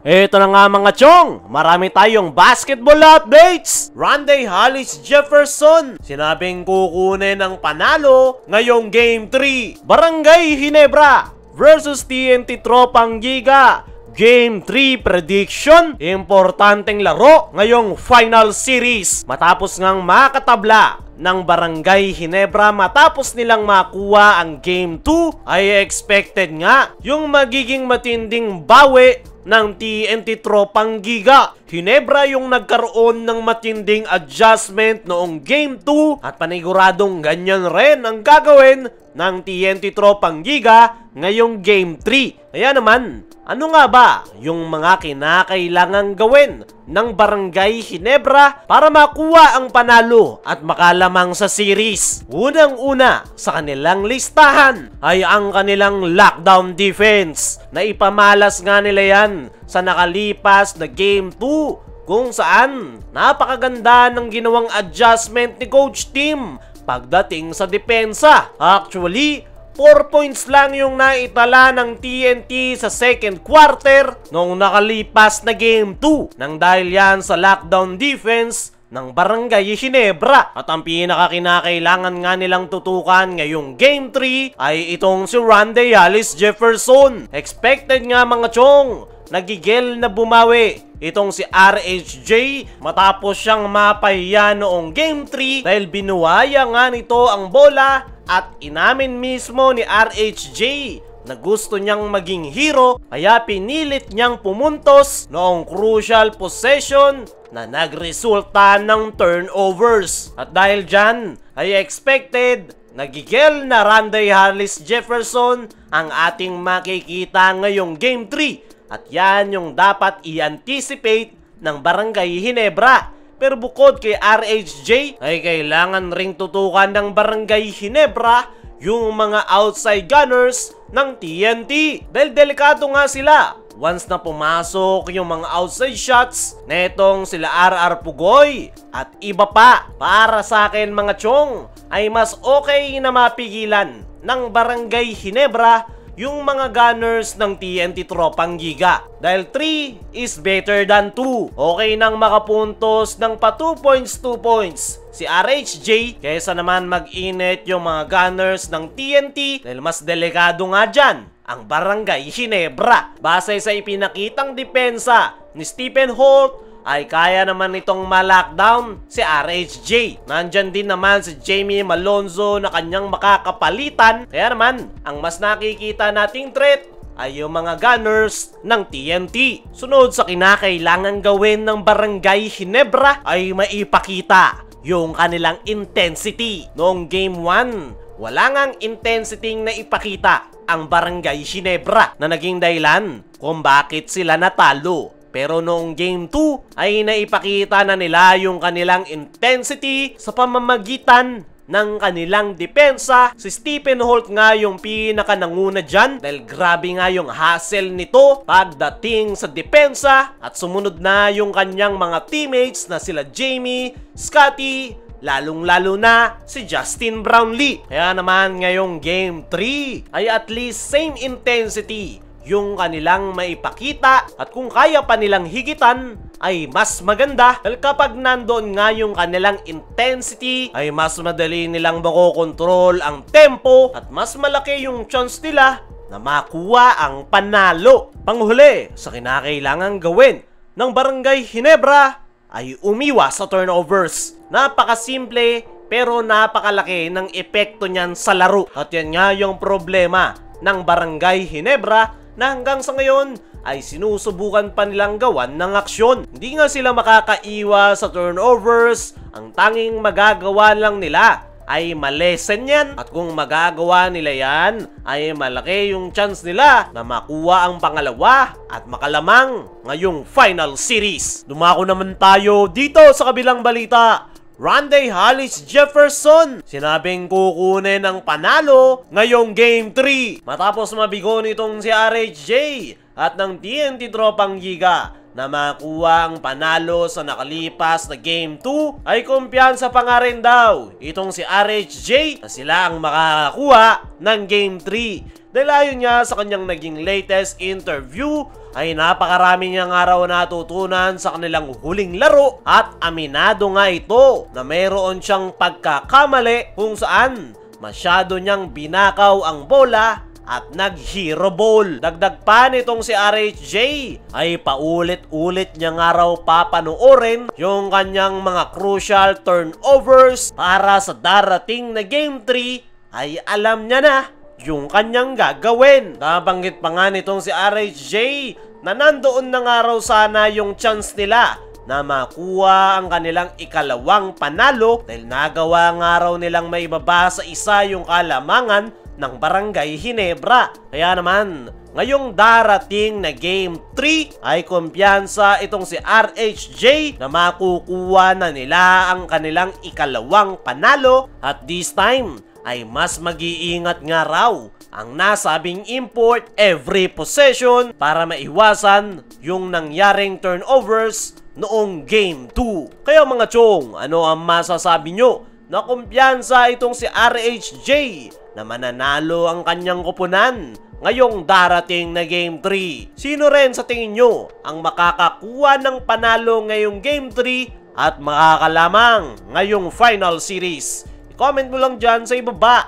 Eto na nga mga chong, marami tayong basketball updates. Randy Hollis Jefferson, sinabing kukunin ng panalo ngayong Game 3. Barangay Ginebra versus TNT Tropang Giga. Game 3 prediction, importanteng laro ngayong final series. Matapos ngang makatabla ng Barangay Ginebra matapos nilang makuha ang Game 2, ay expected nga yung magiging matinding bawi ng TNT Tropang Giga. Ginebra yung nagkaroon ng matinding adjustment noong Game 2 at paniguradong ganyan rin ang gagawin ng TNT Tropang Giga ngayong Game 3. Kaya naman, ano nga ba yung mga kinakailangang gawin ng Barangay Ginebra para makuha ang panalo at makalamang sa series? Unang-una sa kanilang listahan ay ang kanilang lockdown defense na ipamalas nga nila yan sa nakalipas na Game 2 kung saan napakaganda ng ginawang adjustment ni Coach Tim pagdating sa depensa. Actually, 4 points lang yung naitala ng TNT sa second quarter noong nakalipas na Game 2 nang dahil yan sa lockdown defense ng Barangay Ginebra. At ang pinakakinakailangan nga nilang tutukan ngayong Game 3 ay itong si Randy Hollis Jefferson. Expected nga mga chong, nagigil na bumawi itong si RHJ matapos siyang mapahiya noong Game 3 dahil binuhaya nga nito ang bola at inamin mismo ni RHJ na gusto niyang maging hero kaya pinilit niyang pumuntos noong crucial possession na nagresulta ng turnovers. At dahil dyan ay expected nagigil na Randy Hollis Jefferson ang ating makikita ngayong Game 3. At yan yung dapat i-anticipate ng Barangay Ginebra. Pero bukod kay RHJ, ay kailangan ring tutukan ng Barangay Ginebra yung mga outside gunners ng TNT. Dahil delikado nga sila. Once na pumasok yung mga outside shots, netong sila RR Pugoy at iba pa. Para sa akin mga chong, ay mas okay na mapigilan ng Barangay Ginebra yung mga gunners ng TNT Tropang Giga. Dahil 3 is better than 2. Okay nang makapuntos ng pa 2 points si RHJ kaysa naman mag-init yung mga gunners ng TNT dahil mas delikado nga dyan ang Barangay Ginebra. Base sa ipinakitang depensa ni Stephen Holt, ay kaya naman itong ma-lockdown si RHJ. Nandyan din naman si Jamie Malonzo na kanyang makakapalitan. Kaya naman, ang mas nakikita nating threat ay yung mga gunners ng TNT. Sunod sa kinakailangan gawin ng Barangay Ginebra ay maipakita yung kanilang intensity. Noong Game 1, wala ngang intensity na ipakita ang Barangay Ginebra na naging dahilan kung bakit sila natalo. Pero noong Game 2 ay naipakita na nila yung kanilang intensity sa pamamagitan ng kanilang depensa. Si Stephen Holt nga yung pinakananguna dyan dahil grabe nga yung hustle nito pagdating sa depensa at sumunod na yung kanyang mga teammates na sila Jamie, Scotty, lalong-lalo na si Justin Brownlee. Kaya naman ngayong Game 3 ay at least same intensity yung kanilang maipakita at kung kaya pa nilang higitan ay mas maganda dahil kapag nandoon nga yung kanilang intensity ay mas madali nilang makokontrol ang tempo at mas malaki yung chance nila na makuha ang panalo. Panghuli sa kinakailangang gawin ng Barangay Ginebra ay umiwas sa turnovers. Napakasimple pero napakalaki ng epekto niyan sa laro. At yan nga yung problema ng Barangay Ginebra na hanggang sa ngayon ay sinusubukan pa nilang gawan ng aksyon. Hindi nga sila makakaiwas sa turnovers. Ang tanging magagawa lang nila ay malesen yan. At kung magagawa nila yan, ay malaki yung chance nila na makuha ang pangalawa at makalamang ngayong final series. Dumako naman tayo dito sa kabilang balita. Randy Hollis Jefferson, sinabing kukunin ang panalo ngayong Game 3 matapos mabigo nitong si RHJ at ng TNT Tropang Giga na makuha ang panalo sa nakalipas na Game 2 ay kumpiyansa pa nga rin daw itong si RHJ na sila ang makakakuha ng Game 3. Dahil ayon niya sa kanyang naging latest interview ay napakarami niyang araw natutunan sa kanilang huling laro at aminado nga ito na mayroon siyang pagkakamali kung saan masyado niyang binakaw ang bola at nag-hero ball. Dagdag pa nitong si RHJ ay paulit-ulit niya nga raw papanoorin yung kanyang mga crucial turnovers para sa darating na Game 3 ay alam niya na yung kanyang gagawin. Nabanggit pa nga nitong si RHJ na nandoon na nga raw sana yung chance nila na makuha ang kanilang ikalawang panalo dahil nagawa nga raw nilang maibaba sa isa yung kalamangan ng Barangay Ginebra. Kaya naman, ngayong darating na Game 3 ay kumpiyansa itong si RHJ na makukuha na nila ang kanilang ikalawang panalo at this time ay mas mag-iingat nga raw ang nasabing import every possession para maiwasan yung nangyaring turnovers noong Game 2. Kaya mga chong, ano ang masasabi nyo na kumpiyansa itong si RHJ na mananalo ang kanyang koponan ngayong darating na Game 3? Sino rin sa tingin nyo ang makakakuha ng panalo ngayong Game 3 at makakalamang ngayong final series? I-comment mo lang dyan sa ibaba.